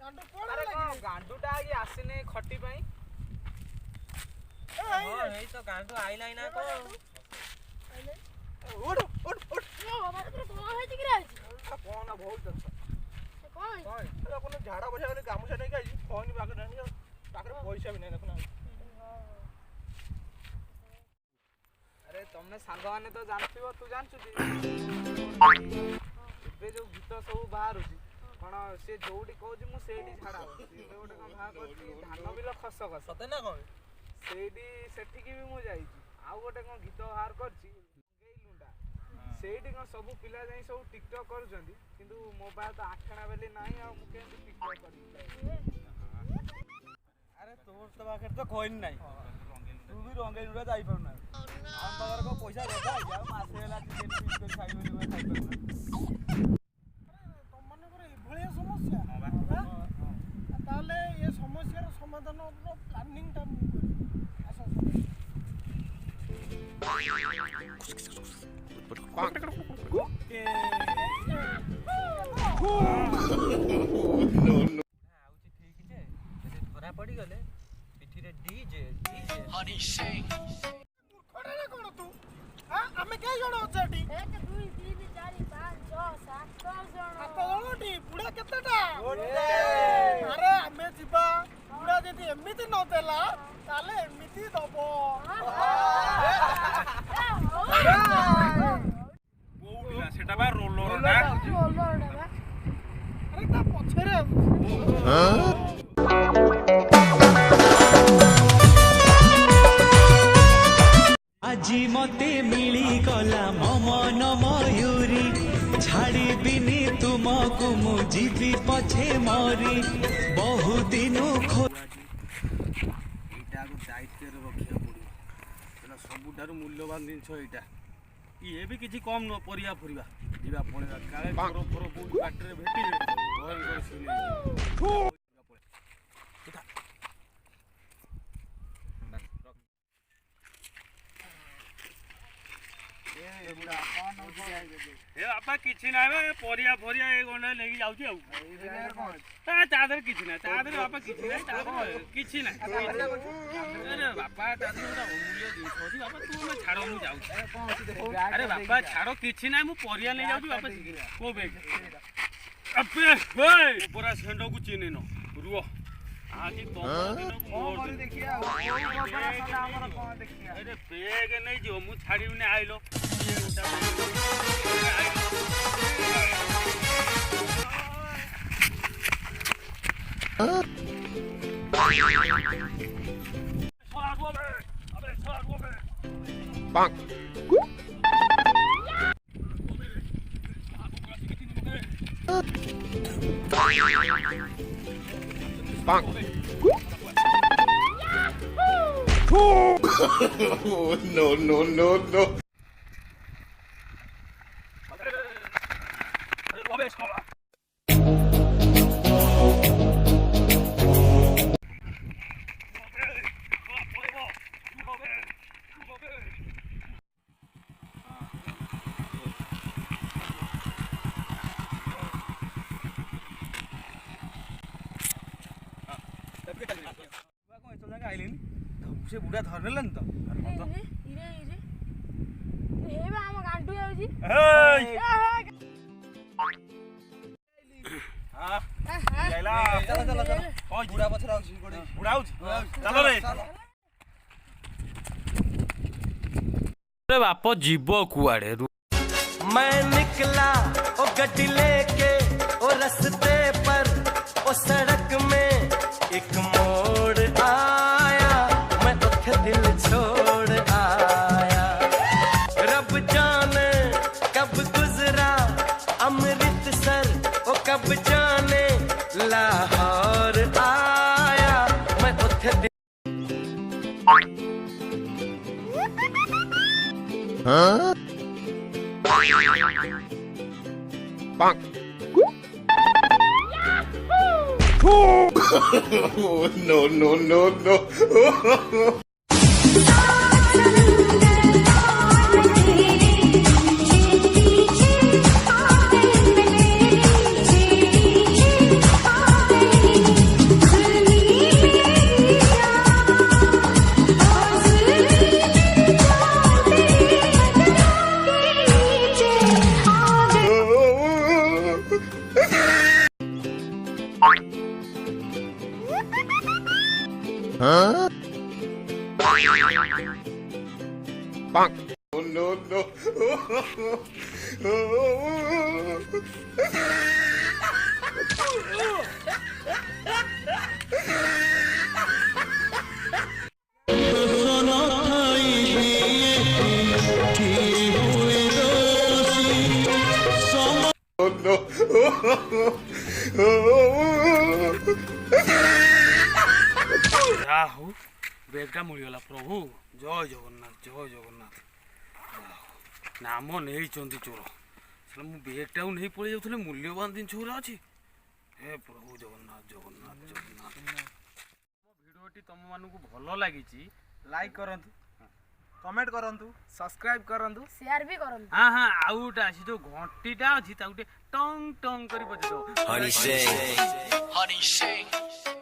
गांडूटा आगे आसीने खटी पाई एई तो गांडू आइला ना को उठ उठ उठ बाबा तो कौन है कि रे कौन ना बहुत दस कौन अरे अपन झाड़ा बजा वाले गामुछा नहीं खाई फोन भी बाके नहीं बाके पैसा भी नहीं देखना अरे तुमने सांग माने तो जानथिबो तू जानछु एबे जो गीत सब बाहर होची कोन से जोडी कहूची मु सेडी छाड़ा एबे गोटे कोन भा करची धान बिल खस खस सते ना कोन सेडी सेठी की भी मु जाईची आ गोटे कोन गीत बाहर करची गेइलुंडा सेडी कोन सब पिला जाई सब टिकटॉक करजंदी किंतु मोबाइल तो आठना बेले नाही आ मु केन टिकटॉक करी अरे तोर तो बाके तो कोइन नहीं तू भी रंगेल उड़ा जाई पाउ ना हम पावर को पैसा देता जा मासे वाला चिकन पीस कर खाई बोली मैं खाई पाउ ना तुम मन करे भलिया समस्या ताले ये समस्यार समाधान रो प्लानिंग टा मु ओके नो नो आउची ठीक जे जदि धरा पड़ी गले पिठी रे डीजे डीजे हनी सिंह कोडा ना कोन तू हां हमें के जण अछटी 1 2 3 4 5 6 7 जण जणटी बुढ़ा केतेटा अरे हमें जीवा बुढ़ा जदी एमिति न देला ताले एमिति दबो कोउला सेटा बा रोलर ना अरे ता पछरे আজি মতে মিলি গলা মমন ময়ূরী ছাড়িবিনি তুমকু মু জিবি পছে মরি বহুদিন এইটা আগু দায়িত্বরে রখিয়া পড়িব এটা ସବୁଠାରୁ ମୂଲ୍ୟବାନ ଜିନିଷ ଏଇଟା ଇଏ ବି କିଛି କମ୍ ନୁହଁ ପରିବା ଫରିବା ଯିବା ପଳେଇବା କାଳେ ଫର ଫର କୋଉଠି ବାଟରେ ଭେଟିବେ ଭୟଙ୍କର ଶୁଣି ए बापा किछि ना परिया फरिया ए गंडा लेके जाउची आ तादर किछि ना तादर बापा किछि ना तादर किछि ना अरे बापा तादर ओटा अमूल्य जिंस अछि बापा तू मैं छाड़ो मु जाउ अरे बापा छाड़ो किछि ना मु परिया ले जाउची बापा को बेग अबे ओए पूरा सेंडो को चिने न रुओ आज तो मोर देखिया ओ बड़ा साला हमर कोन देखिया अरे बेग नै जो मु छाड़ी ने आइलो ये उठा Bang. Bang. No, no, no, no. से बुढ़ा धरलन तो इरे इरे ए बा हम गांडू जाउची हां जाइला चलो चलो चलो ओय बुढ़ा पछरा आउची गोडी बुढ़ा आउची चलो रे अरे बाप जीवो कुआड़े मैं निकला ओ गड्डी लेके ओ रास्ते पर ओ सड़क में एक मोड़ आया मैं उठे दिल छोड़ आया रब जाने कब गुजरा अमृतसर ओ कब जाने लाहौर आया मैं उठे दिल Bang. No, no, no, no. Bonk. Oh, no, no. Oh, no. ଯାହା ହଉ ବ୍ୟାଗ୍ଟା ମିଳିଗଲା ପ୍ରଭୁ ଜୟ ଜଗନ୍ନାଥ ଜୟ ଜଗନ୍ନାଥ ନାମ ନେଇଛନ୍ତି ଚୋର ସେଟା ମୁଁ ବ୍ୟାଗ୍ଟାକୁ ନେଇ ପଳେଇ ଯାଉଥିଲେ ମୂଲ୍ୟବାନ ଜିନିଷ ଗୁରା ଅଛି ହେ ପ୍ରଭୁ ଜଗନ୍ନାଥ ଜଗନ୍ନାଥ ଜଗନ୍ନାଥ ଭିଡ଼ିଓଟି ତମମାନଙ୍କୁ ଭଲ ଲାଗିଛି ଲାଇକ୍ କରନ୍ତୁ କମେଣ୍ଟ କରନ୍ତୁ ସବସ୍କ୍ରାଇବ୍ କରନ୍ତୁ ସେୟାର ବି କରନ୍ତୁ ହଁ ହଁ ଆଉ ଗୋଟେ ଅଛି ଯୋଉ ଘଣ୍ଟିଟା ଅଛି ତାକୁ ଟିକେ ଟଙ୍ଗ ଟଙ୍ଗ କରି ବଜେଇଦବ Honey Shay.